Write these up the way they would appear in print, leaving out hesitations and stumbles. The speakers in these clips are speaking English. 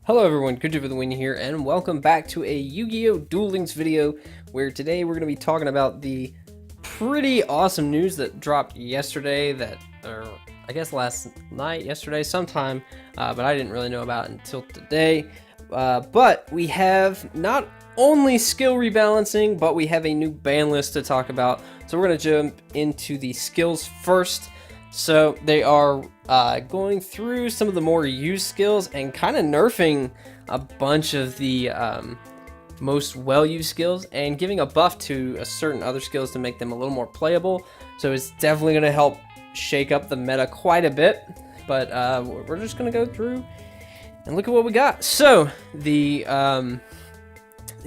Hello everyone, GoodraFTW here, and welcome back to a Yu-Gi-Oh! Duel Links video, where today we're going to be talking about the pretty awesome news that dropped yesterday, or I guess last night, yesterday, sometime, but I didn't really know about it until today. But we have not only skill rebalancing, but we have a new ban list to talk about, so we're going to jump into the skills first. So they are going through some of the more used skills and kind of nerfing a bunch of the most well-used skills and giving a buff to a certain other skills to make them a little more playable. So it's definitely going to help shake up the meta quite a bit. But we're just going to go through and look at what we got. So these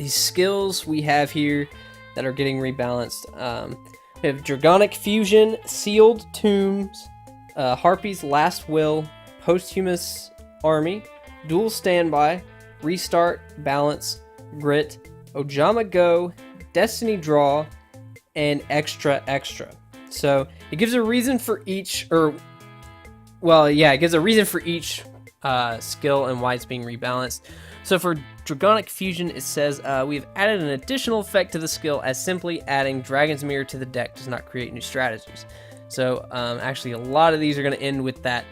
skills we have here that are getting rebalanced. We have Dragonic Fusion, Sealed Tombs, Harpy's Last Will, Posthumous Army, Dual Standby, Restart, Balance, Grit, Ojama Go, Destiny Draw, and Extra Extra. So it gives a reason for each, it gives a reason for each skill and why it's being rebalanced. So for Dragonic Fusion, it says, we've added an additional effect to the skill, as simply adding Dragon's Mirror to the deck does not create new strategies. So actually a lot of these are going to end with that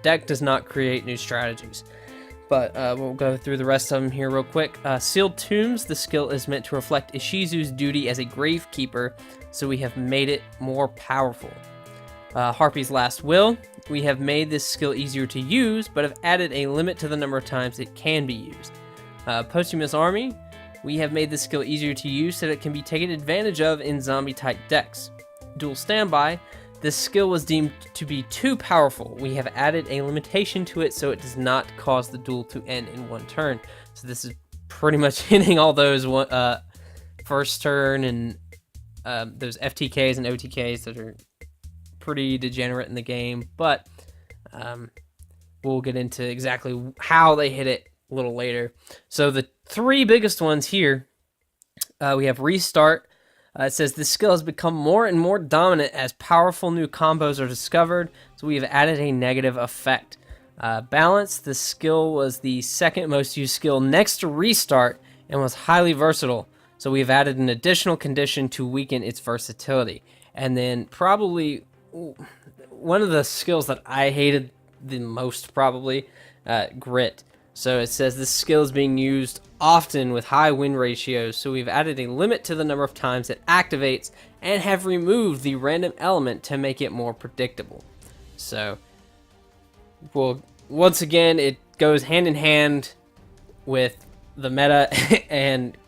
deck does not create new strategies. But we'll go through the rest of them here real quick. Sealed Tombs, the skill is meant to reflect Ishizu's duty as a gravekeeper, so we have made it more powerful. Harpy's Last Will, we have made this skill easier to use, but have added a limit to the number of times it can be used. Posthumous Army, we have made this skill easier to use so that it can be taken advantage of in zombie-type decks. Dual Standby, this skill was deemed to be too powerful. We have added a limitation to it so it does not cause the duel to end in one turn. So this is pretty much hitting all those first turn and those FTKs and OTKs that are pretty degenerate in the game, but we'll get into exactly how they hit it a little later. So the three biggest ones here, we have Restart. It says this skill has become more and more dominant as powerful new combos are discovered, so we have added a negative effect. Balance, this skill was the second most used skill next to Restart and was highly versatile, so we have added an additional condition to weaken its versatility. And then probably one of the skills that I hated the most, probably, Grit. So it says this skill is being used often with high win ratios, so we've added a limit to the number of times it activates and have removed the random element to make it more predictable. So, well, once again, it goes hand in hand with the meta, and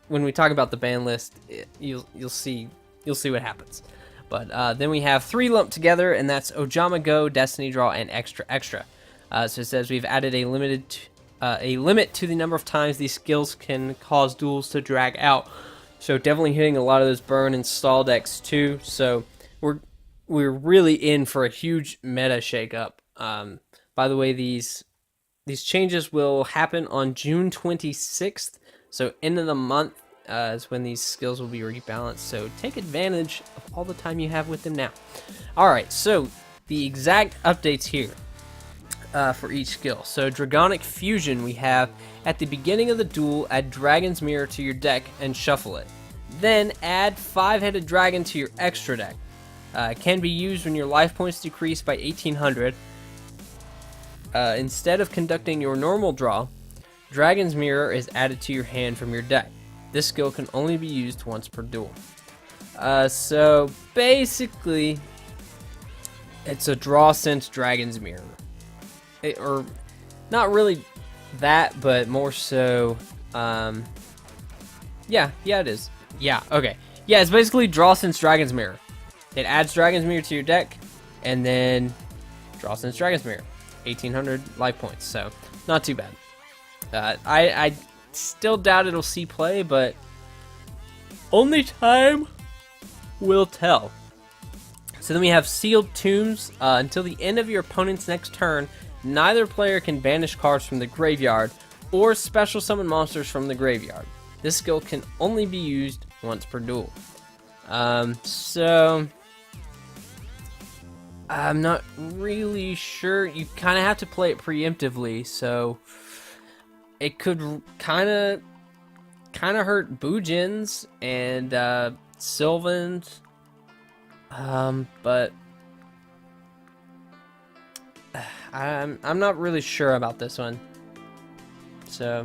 when we talk about the ban list, you'll see what happens. But then we have three lumped together, and that's Ojama Go, Destiny Draw, and Extra Extra. So it says we've added a limit to the number of times these skills can cause duels to drag out. So definitely hitting a lot of those burn and stall decks too. So we're really in for a huge meta shakeup. By the way, these changes will happen on June 26th. So end of the month is when these skills will be rebalanced. So take advantage of all the time you have with them now. All right, so the exact updates here. For each skill. So Dragonic Fusion, we have at the beginning of the duel, add Dragon's Mirror to your deck and shuffle it. Then add 5-headed dragon to your extra deck. Can be used when your life points decrease by 1800. Instead of conducting your normal draw, Dragon's Mirror is added to your hand from your deck. This skill can only be used once per duel. So basically, it's a draw since Dragon's Mirror. Or not really that, but more so, yeah, it is. Yeah, okay. Yeah, it's basically draw since Dragon's Mirror. It adds Dragon's Mirror to your deck, and then draw since Dragon's Mirror. 1800 life points, so not too bad. I still doubt it'll see play, but only time will tell. So then we have Sealed Tombs. Until the end of your opponent's next turn, neither player can banish cards from the graveyard or special summon monsters from the graveyard. This skill can only be used once per duel. So I'm not really sure. You kind of have to play it preemptively, so it could kind of hurt Boojins and Sylvans, but I'm not really sure about this one. So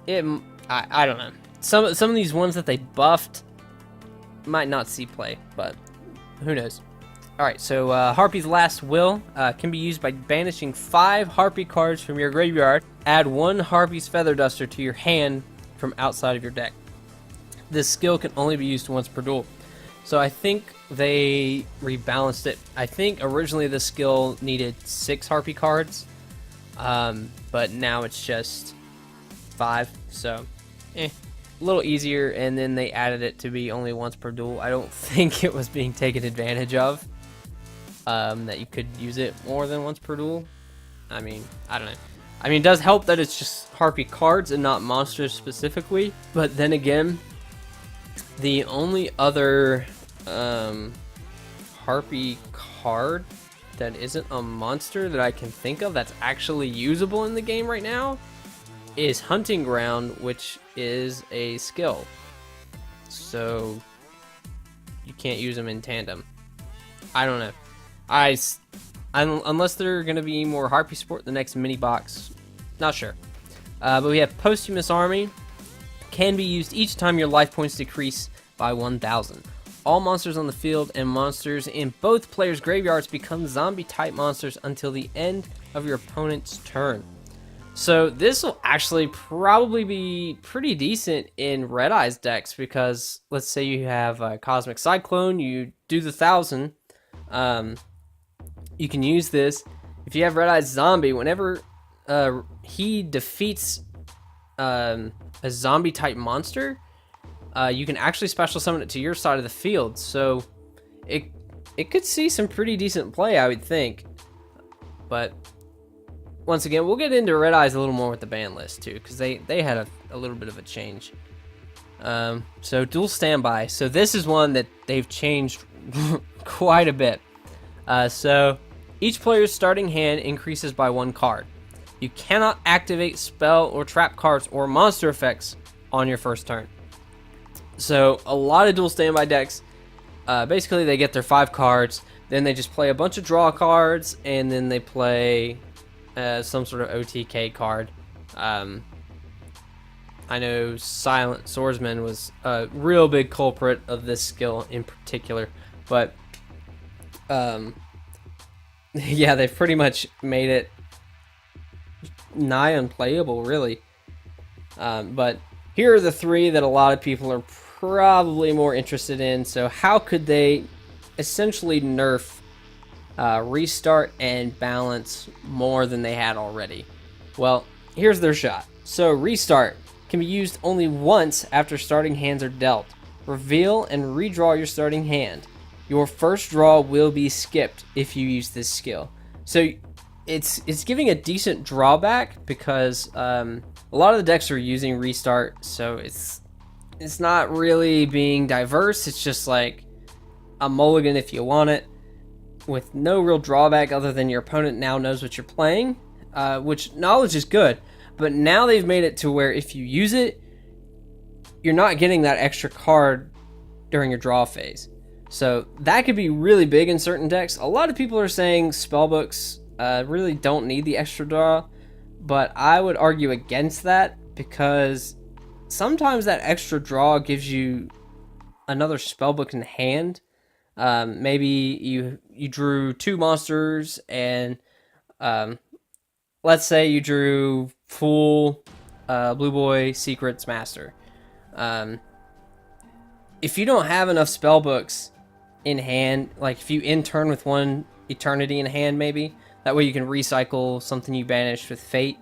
I don't know. Some of these ones that they buffed might not see play, but who knows. Alright, so Harpy's Last Will can be used by banishing 5 Harpy cards from your graveyard. Add 1 Harpy's Feather Duster to your hand from outside of your deck. This skill can only be used once per duel. So I think they rebalanced it. I think originally this skill needed 6 Harpy cards, but now it's just 5. So, a little easier, and then they added it to be only once per duel. I don't think it was being taken advantage of, that you could use it more than once per duel. I mean, I don't know. I mean, it does help that it's just Harpy cards and not monsters specifically, but then again, the only other Harpy card that isn't a monster that I can think of that's actually usable in the game right now is Hunting Ground, which is a skill. So you can't use them in tandem. I don't know. Unless they're going to be more Harpy support in the next mini box. Not sure. But we have Posthumous Army. Can be used each time your life points decrease by 1,000. All monsters on the field and monsters in both players' graveyards become zombie-type monsters until the end of your opponent's turn. So this will actually probably be pretty decent in Red Eyes decks, because let's say you have a Cosmic Cyclone, you do the 1,000, you can use this. If you have Red Eyes Zombie, whenever he defeats a zombie-type monster, you can actually special summon it to your side of the field. So it could see some pretty decent play, I would think. But once again, we'll get into Red Eyes a little more with the ban list too, because they had a little bit of a change. So Dual Standby. So this is one that they've changed quite a bit. So each player's starting hand increases by 1 card. You cannot activate spell or trap cards or monster effects on your first turn. So a lot of Dual Standby decks, basically they get their 5 cards, then they just play a bunch of draw cards, and then they play some sort of OTK card. I know Silent Swordsman was a real big culprit of this skill in particular, but yeah, they've pretty much made it nigh unplayable, really. But here are the 3 that a lot of people are probably more interested in. So how could they essentially nerf Restart and Balance more than they had already? Well, here's their shot. So Restart can be used only once after starting hands are dealt. Reveal and redraw your starting hand. Your first draw will be skipped if you use this skill. So it's giving a decent drawback, because a lot of the decks are using Restart, so it's not really being diverse. It's just like a mulligan if you want it, with no real drawback other than your opponent now knows what you're playing, which knowledge is good, but now they've made it to where if you use it, you're not getting that extra card during your draw phase. So that could be really big in certain decks. A lot of people are saying spellbooks really don't need the extra draw, but I would argue against that, because sometimes that extra draw gives you another spellbook in hand. Maybe you drew 2 monsters, and let's say you drew full Blue Boy Secrets Master. If you don't have enough spellbooks in hand, like if you in turn with 1 Eternity in hand, maybe that way you can recycle something you banished with Fate,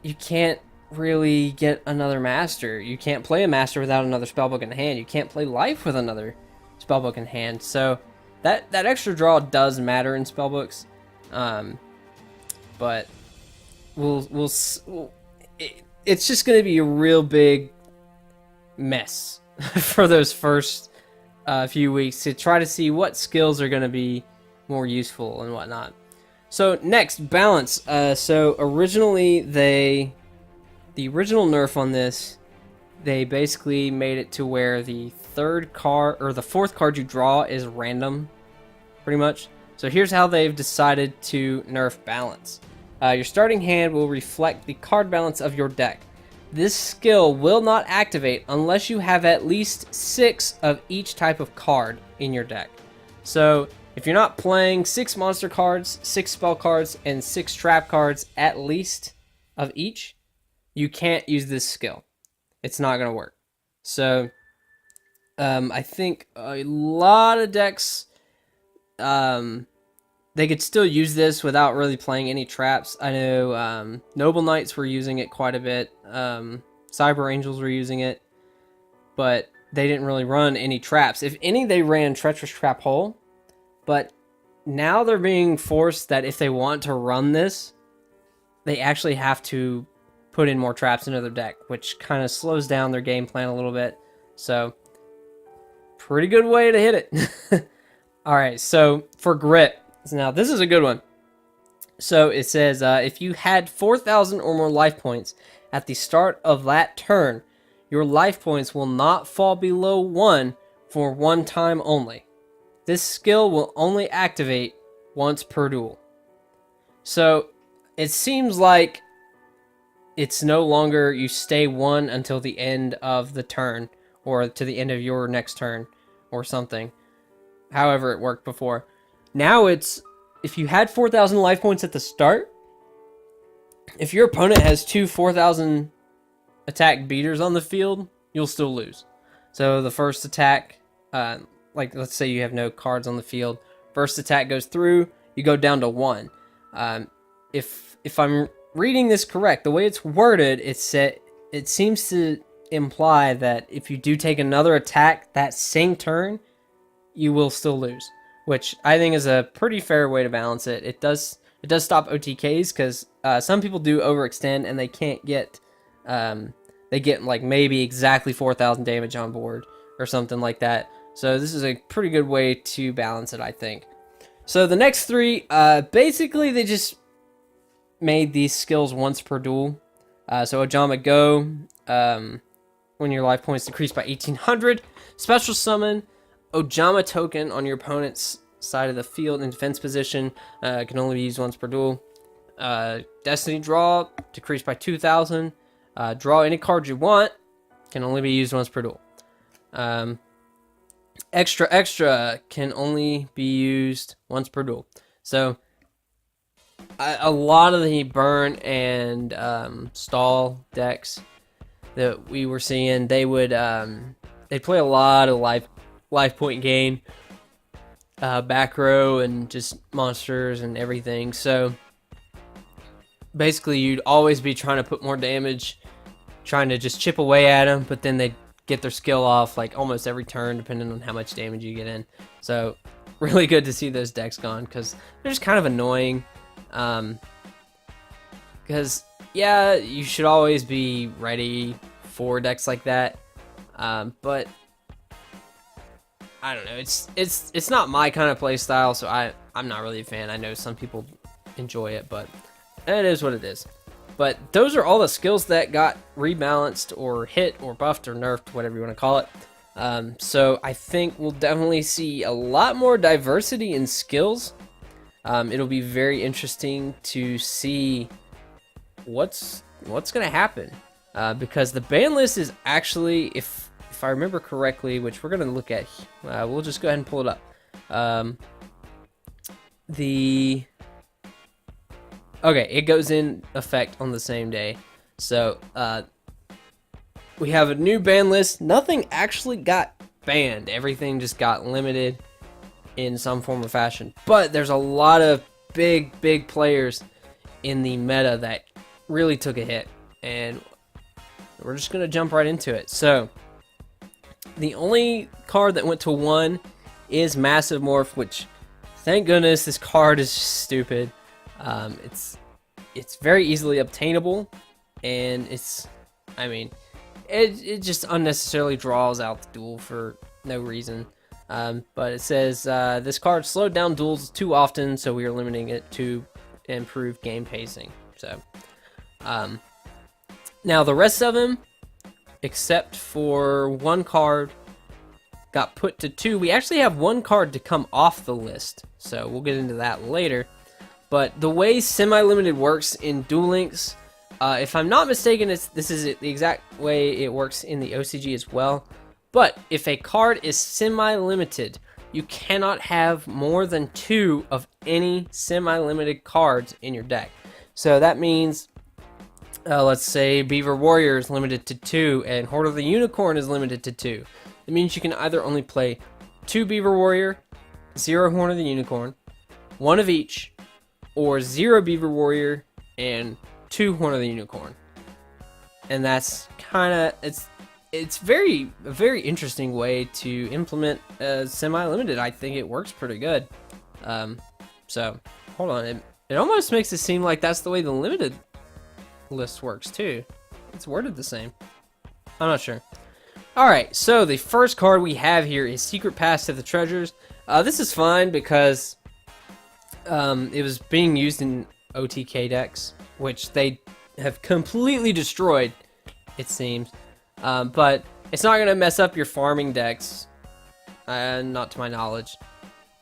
you can't really get another Master. You can't play a Master without another spellbook in hand. You can't play Life with another spellbook in hand. So that extra draw does matter in spellbooks, but it's just going to be a real big mess for those first few weeks to try to see what skills are going to be more useful and whatnot. So next, balance. So originally the original nerf on this, they basically made it to where the third card or the fourth card you draw is random, pretty much. So here's how they've decided to nerf balance. Your starting hand will reflect the card balance of your deck. This skill will not activate unless you have at least 6 of each type of card in your deck. So if you're not playing 6 monster cards, 6 spell cards, and 6 trap cards at least of each, you can't use this skill. It's not going to work. So I think a lot of decks, they could still use this without really playing any traps. I know Noble Knights were using it quite a bit. Cyber Angels were using it, but they didn't really run any traps. If any, they ran Treacherous Trap Hole, but now they're being forced that if they want to run this, they actually have to put in more traps into their deck, which kind of slows down their game plan a little bit. So, pretty good way to hit it. Alright, so for Grit, now this is a good one. So it says, if you had 4,000 or more life points at the start of that turn, your life points will not fall below 1 for 1 time only. This skill will only activate once per duel. So it seems like it's no longer you stay 1 until the end of the turn, or to the end of your next turn, or something. However it worked before. Now it's, if you had 4,000 life points at the start, if your opponent has 2 4,000 attack beaters on the field, you'll still lose. So the first attack, like let's say you have no cards on the field, first attack goes through, you go down to 1. If I'm reading this correct, the way it's worded, it seems to imply that if you do take another attack that same turn, you will still lose, which I think is a pretty fair way to balance it. It does stop OTKs, because some people do overextend and they can't get, they get like maybe exactly 4,000 damage on board or something like that. So this is a pretty good way to balance it, I think. So the next 3, basically they just made these skills once per duel. So Ojama Go, when your life points decrease by 1,800. Special Summon Ojama Token on your opponent's side of the field in defense position, can only be used once per duel. Destiny Draw, decreased by 2,000. Draw any card you want, can only be used once per duel. Extra can only be used once per duel. So a lot of the burn and stall decks that we were seeing, they would they'd play a lot of life point gain, back row, and just monsters and everything. So basically you'd always be trying to put more damage, trying to just chip away at them, but then they'd get their skill off like almost every turn depending on how much damage you get in. So really good to see those decks gone, because they're just kind of annoying. Because yeah, you should always be ready for decks like that, but I don't know, it's not my kind of play style, so I'm not really a fan. I know some people enjoy it, but it is what it is. But those are all the skills that got rebalanced or hit or buffed or nerfed, whatever you want to call it. So I think we'll definitely see a lot more diversity in skills. It'll be very interesting to see what's going to happen, because the ban list is actually, if I remember correctly, which we're going to look at, we'll just go ahead and pull it up. Okay, it goes in effect on the same day. So we have a new ban list. Nothing actually got banned. Everything just got limited in some form or fashion. But there's a lot of big players in the meta that really took a hit. And we're just going to jump right into it. So the only card that went to 1 is Massive Morph, which, thank goodness, this card is stupid. It's very easily obtainable, and it just unnecessarily draws out the duel for no reason. But it says, this card slowed down duels too often, so we are limiting it to improve game pacing. So, now the rest of them, except for one card, got put to 2. We actually have one card to come off the list, so we'll get into that later. But the way semi-limited works in Duel Links, if I'm not mistaken, this is the exact way it works in the OCG as well. But if a card is semi-limited, you cannot have more than 2 of any semi-limited cards in your deck. So that means, let's say Beaver Warrior is limited to 2, and Horde of the Unicorn is limited to 2. It means you can either only play 2 Beaver Warrior, 0 Horn of the Unicorn, 1 of each, or 0 Beaver Warrior and 2 Horn of the Unicorn. And that's kind of, it's a very interesting way to implement semi-limited. I think it works pretty good. So hold on, it almost makes it seem like that's the way the limited list works too. It's worded the same. I'm not sure. Alright, so the first card we have here is Secret Pass to the Treasures. This is fine because it was being used in OTK decks, which they have completely destroyed, it seems. But it's not going to mess up your farming decks, not to my knowledge,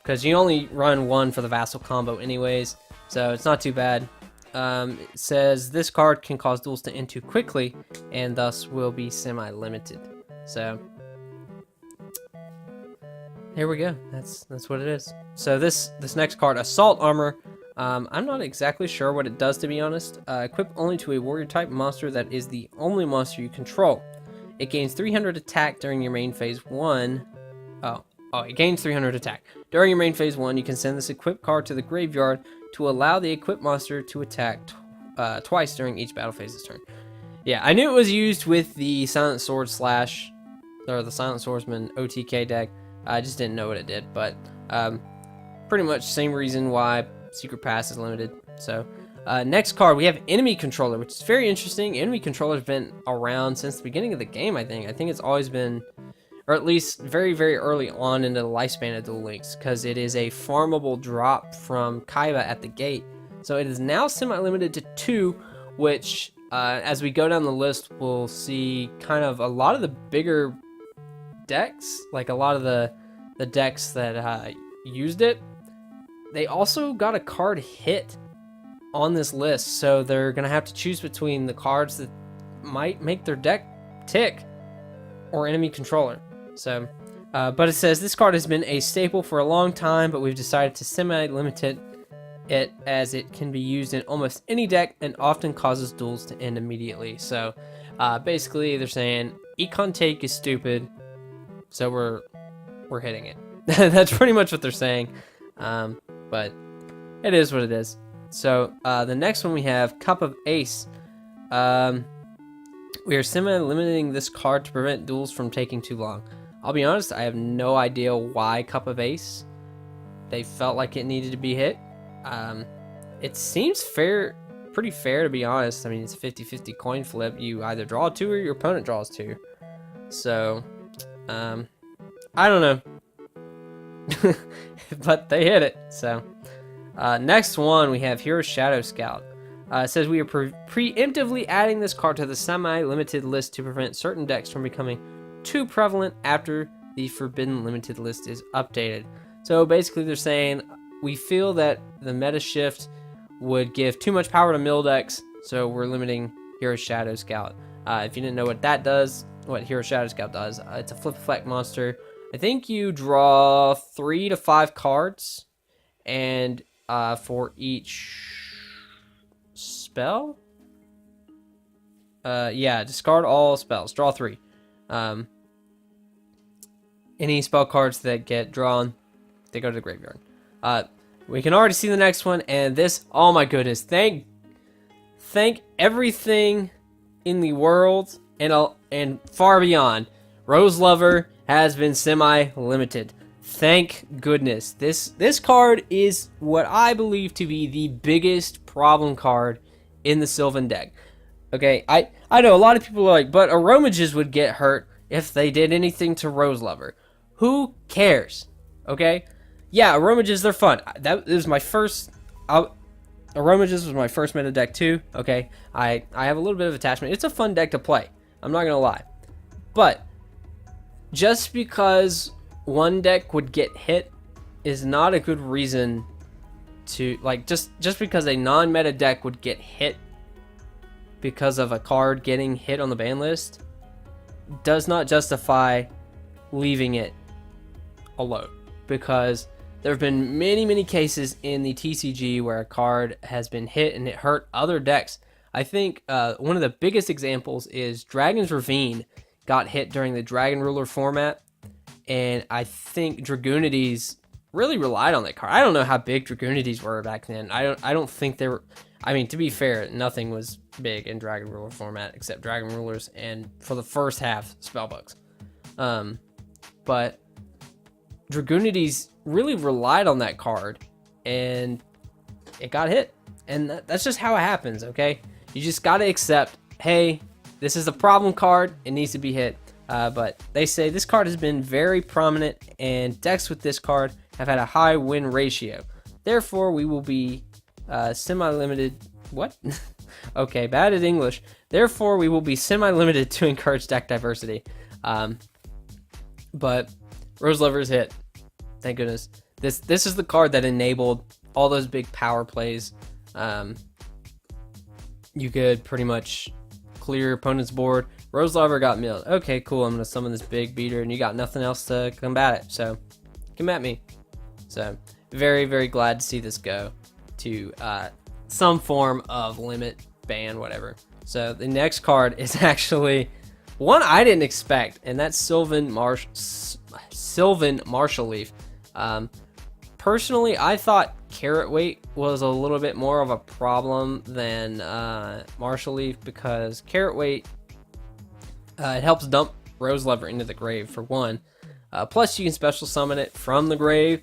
because you only run 1 for the Vassal combo anyways, so it's not too bad. It says this card can cause duels to end too quickly, and thus will be semi-limited. So here we go. That's what it is. So this next card, Assault Armor. I'm not exactly sure what it does, to be honest. Equip only to a warrior type monster that is the only monster you control. It gains 300 attack during your main phase 1. It gains 300 attack. During your main phase 1, you can send this equipped card to the graveyard to allow the equipped monster to attack twice during each battle phase's turn. Yeah, I knew it was used with the Silent Sword or the Silent Swordsman OTK deck. I just didn't know what it did, but pretty much same reason why Secret Pass is limited. So next card, we have Enemy Controller, which is very interesting. Enemy Controller's been around since the beginning of the game, I think. I think it's always been, or at least very, very early on into the lifespan of Duel Links, because it is a farmable drop from Kaiba at the gate. So it is now semi-limited to 2, which, as we go down the list, we'll see kind of a lot of the bigger decks, like a lot of the decks that used it. They also got a card hit on this list, so they're gonna have to choose between the cards that might make their deck tick or Enemy Controller. So but it says this card has been a staple for a long time, but we've decided to semi-limit it as it can be used in almost any deck and often causes duels to end immediately. So basically they're saying Econ Take is stupid, so we're hitting it. That's pretty much what they're saying. But it is what it is. So the next one we have Cup of Ace. We are semi-limiting this card to prevent duels from taking too long. I'll be honest, I have no idea why Cup of Ace. They felt like it needed to be hit. It seems fair, pretty fair, to be honest. I mean, it's a 50-50 coin flip. You either draw 2 or your opponent draws 2. So I don't know. But they hit it. So next one, we have Hero Shadow Scout. It says we are preemptively adding this card to the semi-limited list to prevent certain decks from becoming too prevalent after the Forbidden Limited list is updated. So basically they're saying we feel that the meta shift would give too much power to mill decks, so we're limiting Hero Shadow Scout. If you didn't know what that does, what Hero Shadow Scout does, it's a flip effect monster. I think you draw 3 to 5 cards, and for each spell, yeah, discard all spells, draw 3. Any spell cards that get drawn, they go to the graveyard. We can already see the next one, and this, oh my goodness, thank everything in the world and far beyond. Rose Lover has been semi-limited. Thank goodness. This card is what I believe to be the biggest problem card in the Sylvan deck. Okay, I know a lot of people are like, but Aromages would get hurt if they did anything to Rose Lover. Who cares? Okay? Yeah, Aromages, they're fun. That was my first... Aromages was my first meta deck too. Okay, I have a little bit of attachment. It's a fun deck to play. I'm not gonna lie, but just because one deck would get hit is not a good reason to just because a non-meta deck would get hit because of a card getting hit on the ban list does not justify leaving it alone, because there have been many cases in the TCG where a card has been hit and it hurt other decks. I think one of the biggest examples is Dragon's Ravine got hit during the Dragon Ruler format, and I think Dragoonides really relied on that card. I don't know how big Dragoonides were back then. I don't think they were. I mean, to be fair, nothing was big in Dragon Ruler format except Dragon Rulers and for the first half Spellbooks. But Dragoonides really relied on that card, and it got hit. And that's just how it happens, okay? You just got to accept, hey, this is a problem card. It needs to be hit. But they say this card has been very prominent, and decks with this card have had a high win ratio. Therefore, we will be semi-limited. What? Okay, bad at English. Therefore, we will be semi-limited to encourage deck diversity. But Rose Lover's hit. Thank goodness. This is the card that enabled all those big power plays. You could pretty much clear your opponent's board. Rose Lover got milled. Okay, cool. I'm going to summon this big beater, and you got nothing else to combat it. So, come at me. So, very glad to see this go to some form of limit, ban, whatever. So, the next card is actually one I didn't expect, and that's Sylvan Marshall Leaf. Personally, I thought carrot weight was a little bit more of a problem than Marshall Leaf, because carrot weight it helps dump Rose Lover into the grave for one. Plus, you can special summon it from the grave,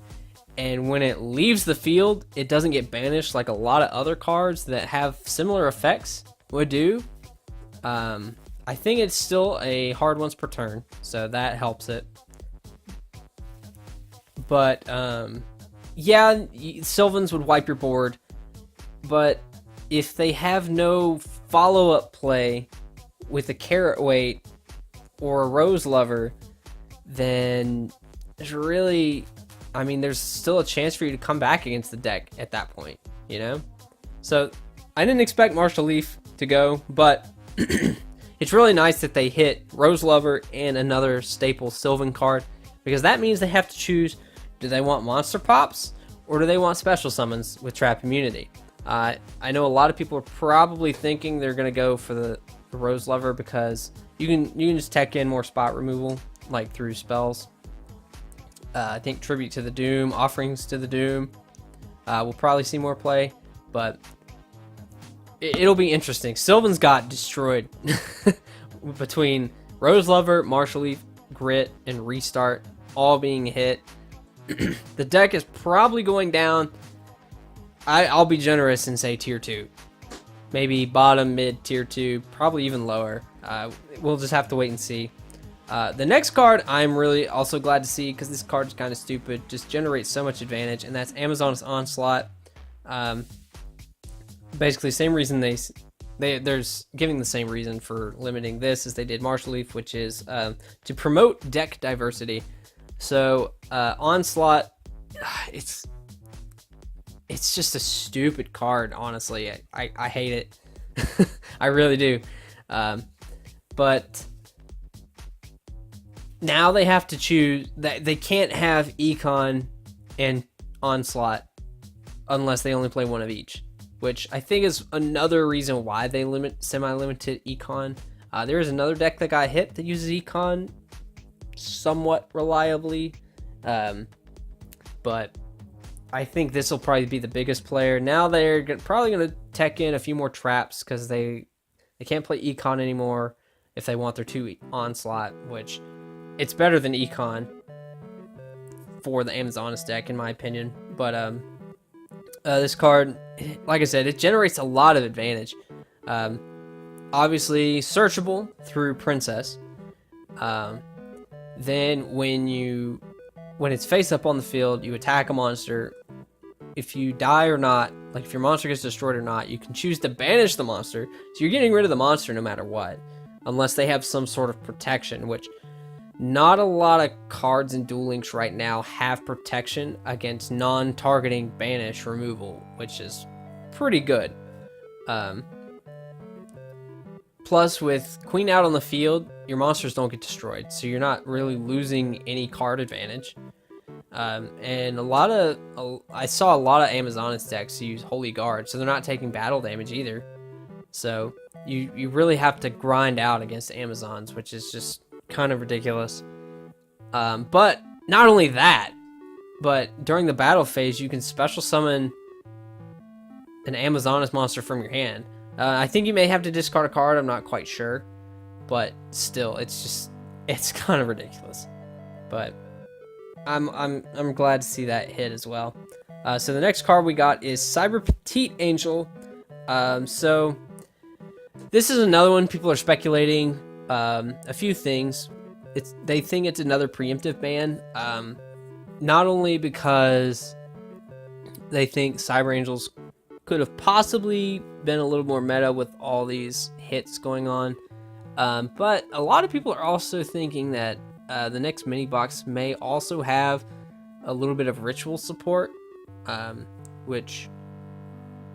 and when it leaves the field, it doesn't get banished like a lot of other cards that have similar effects would do. I think it's still a hard once per turn, so that helps it. But yeah, Sylvans would wipe your board, but if they have no follow-up play with a carrot weight or a Rose Lover, then there's really, I mean, there's still a chance for you to come back against the deck at that point, you know? So I didn't expect Marshall Leaf to go, but it's really nice that they hit Rose Lover and another staple Sylvan card, because that means they have to choose, do they want monster pops or do they want special summons with trap immunity? I know a lot of people are probably thinking they're going to go for the Rose Lover, because you can just tech in more spot removal, like through spells. I think Tribute to the Doom, Offerings to the Doom, we'll probably see more play, but it'll be interesting. Sylvan's got destroyed between Rose Lover, Marshall Leaf, Grit, and Restart all being hit. The deck is probably going down. I'll be generous and say tier 2. Maybe bottom, mid, tier 2, probably even lower. We'll just have to wait and see. The next card I'm really also glad to see, because this card is kind of stupid, just generates so much advantage, and that's Amazon's Onslaught. Basically, same reason there's giving the same reason for limiting this as they did Marshall Leaf, which is to promote deck diversity. So Onslaught, it's just a stupid card, honestly. I hate it. I really do. But now they have to choose that they can't have Econ and Onslaught unless they only play one of each, which I think is another reason why they limit semi-limited Econ. There is another deck that got hit that uses Econ somewhat reliably, but I think this will probably be the biggest player. Now they're probably going to tech in a few more traps, because they can't play Econ anymore if they want their 2 Onslaught, which it's better than Econ for the Amazoness deck, in my opinion. But this card, like I said, it generates a lot of advantage. Obviously searchable through Princess. Then when it's face up on the field, you attack a monster, if you die or not, like if your monster gets destroyed or not, you can choose to banish the monster. So you're getting rid of the monster no matter what, unless they have some sort of protection, which not a lot of cards in Duel Links right now have protection against non-targeting banish removal, which is pretty good. Plus, with Queen out on the field, your monsters don't get destroyed, so you're not really losing any card advantage. And I saw a lot of Amazoness decks use Holy Guard, so they're not taking battle damage either. So you really have to grind out against Amazons, which is just kind of ridiculous. But not only that, but during the battle phase, you can special summon an Amazoness monster from your hand. I think you may have to discard a card. I'm not quite sure, but still, it's kind of ridiculous. But I'm glad to see that hit as well. So the next card we got is Cyber Petite Angel. So this is another one people are speculating a few things. They think it's another preemptive ban. Not only because they think Cyber Angels could have possibly been a little more meta with all these hits going on, but a lot of people are also thinking that the next mini box may also have a little bit of ritual support, which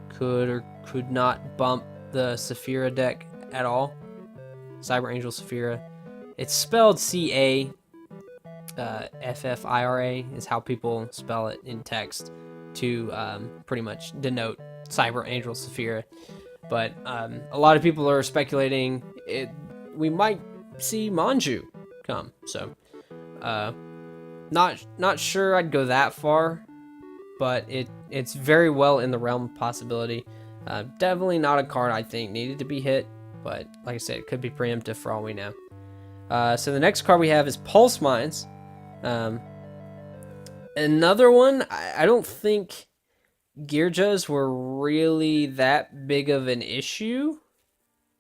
could or could not bump the Saphira deck at all. Cyber Angel Saphira. It's spelled C-A, F-F-I-R-A is how people spell it in text to pretty much denote Cyber Angel Saphira. But a lot of people are speculating we might see Manju come. So not sure I'd go that far, but it's very well in the realm of possibility. Definitely not a card I think needed to be hit, but like I said, it could be preemptive for all we know. So the next card we have is Pulse Mines. Another one, I don't think Gearjas were really that big of an issue.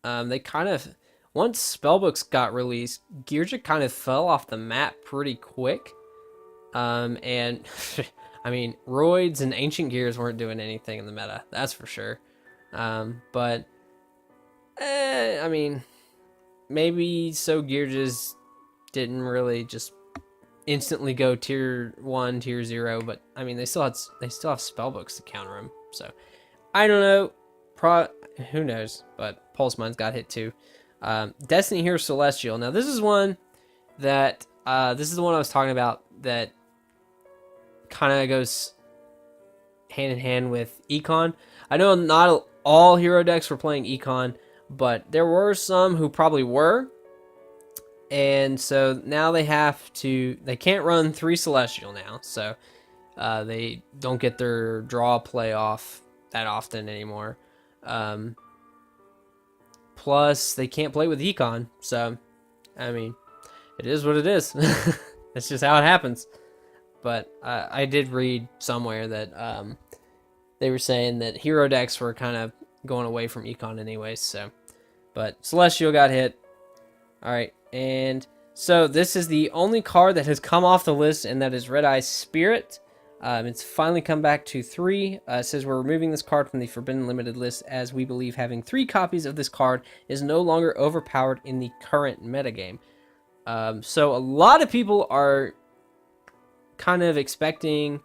They kind of, once Spellbooks got released, Gearja kind of fell off the map pretty quick. And I mean, Roids and Ancient Gears weren't doing anything in the meta, that's for sure. But I mean, maybe so Gearjas didn't really just instantly go tier 1, tier 0, but I mean they still have spellbooks to counter them. So I don't know, who knows? But Pulse Mines got hit too. Destiny Hero Celestial. Now this is one that this is the one I was talking about that kind of goes hand in hand with Econ. I know not all hero decks were playing Econ, but there were some who probably were. And so now they can't run 3 Celestial now, so they don't get their draw play off that often anymore. Plus, they can't play with Econ, so, I mean, it is what it is. That's just how it happens. But I did read somewhere that they were saying that hero decks were kind of going away from Econ anyway, so. But Celestial got hit. Alright. And so this is the only card that has come off the list, and that is Red Eye Spirit. It's finally come back to 3. It says we're removing this card from the Forbidden Limited list as we believe having 3 copies of this card is no longer overpowered in the current metagame. So a lot of people are kind of expecting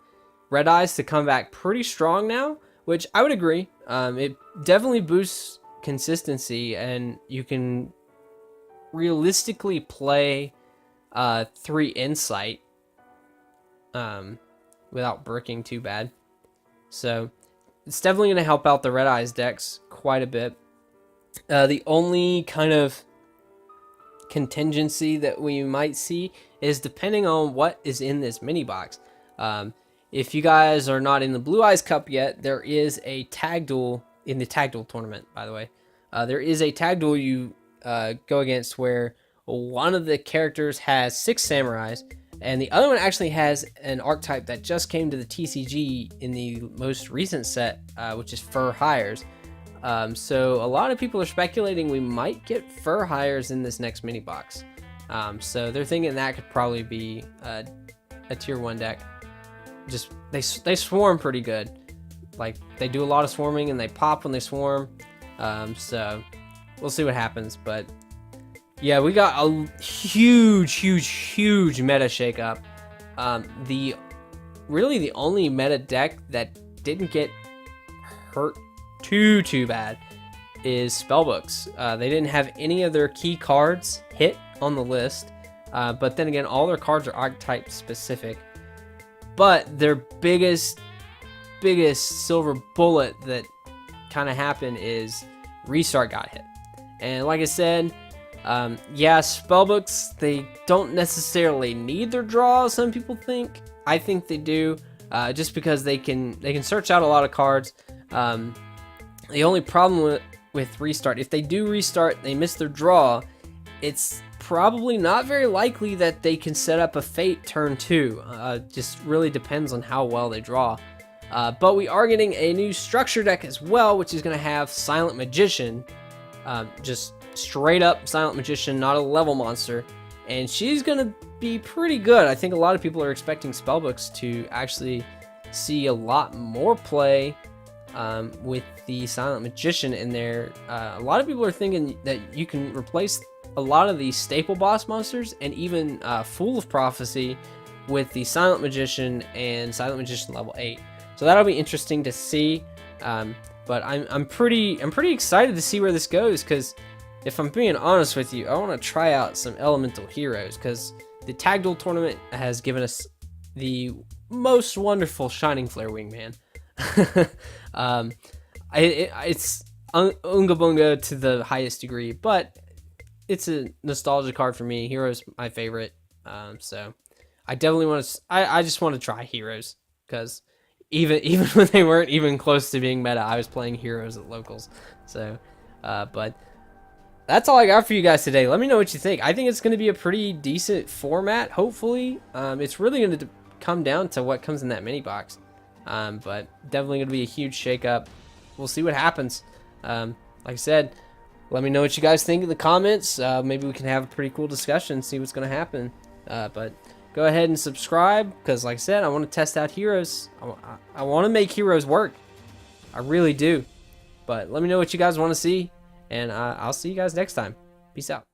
Red Eyes to come back pretty strong now, which I would agree. It definitely boosts consistency, and you can realistically play 3 Insight without bricking too bad. So it's definitely going to help out the Red Eyes decks quite a bit. The only kind of contingency that we might see is depending on what is in this mini box. If you guys are not in the Blue Eyes Cup yet, there is a tag duel in the tag duel tournament, by the way. There is a tag duel you go against where one of the characters has 6 samurais, and the other one actually has an archetype that just came to the TCG in the most recent set, which is Fur Hires. So a lot of people are speculating we might get Fur Hires in this next mini box. So they're thinking that could probably be a tier 1 deck. Just they swarm pretty good. like they do a lot of swarming and they pop when they swarm. So we'll see what happens. But yeah, we got a huge meta shakeup. Really the only meta deck that didn't get hurt too bad is Spellbooks. They didn't have any of their key cards hit on the list, but then again, all their cards are archetype specific. But their biggest silver bullet that kind of happened is Restart got hit. And like I said, yeah, Spellbooks, they don't necessarily need their draw, some people think. I think they do, just because they can search out a lot of cards. The only problem with Restart, if they do restart, they miss their draw, it's probably not very likely that they can set up a Fate turn 2. Just really depends on how well they draw. But we are getting a new structure deck as well, which is going to have Silent Magician, just straight up Silent Magician, not a level monster, and she's going to be pretty good. I think a lot of people are expecting Spellbooks to actually see a lot more play with the Silent Magician in there. A lot of people are thinking that you can replace a lot of the staple boss monsters and even Fool of Prophecy with the Silent Magician and Silent Magician level 8. So that'll be interesting to see. But I'm pretty excited to see where this goes, because if I'm being honest with you, I want to try out some elemental heroes, because the Tag Duel tournament has given us the most wonderful Shining Flare Wingman. It's Unga Bunga to the highest degree, but it's a nostalgia card for me. Heroes my favorite, so I definitely want to. I just want to try Heroes, because even when they weren't even close to being meta, I was playing Heroes at locals. So, but that's all I got for you guys today. Let me know what you think. I think it's going to be a pretty decent format. Hopefully, it's really going to come down to what comes in that mini box. But definitely going to be a huge shakeup. We'll see what happens. Like I said, let me know what you guys think in the comments. Maybe we can have a pretty cool discussion, see what's going to happen. But go ahead and subscribe, because like I said, I want to test out Heroes. I want to make Heroes work. I really do. But let me know what you guys want to see, and I'll see you guys next time. Peace out.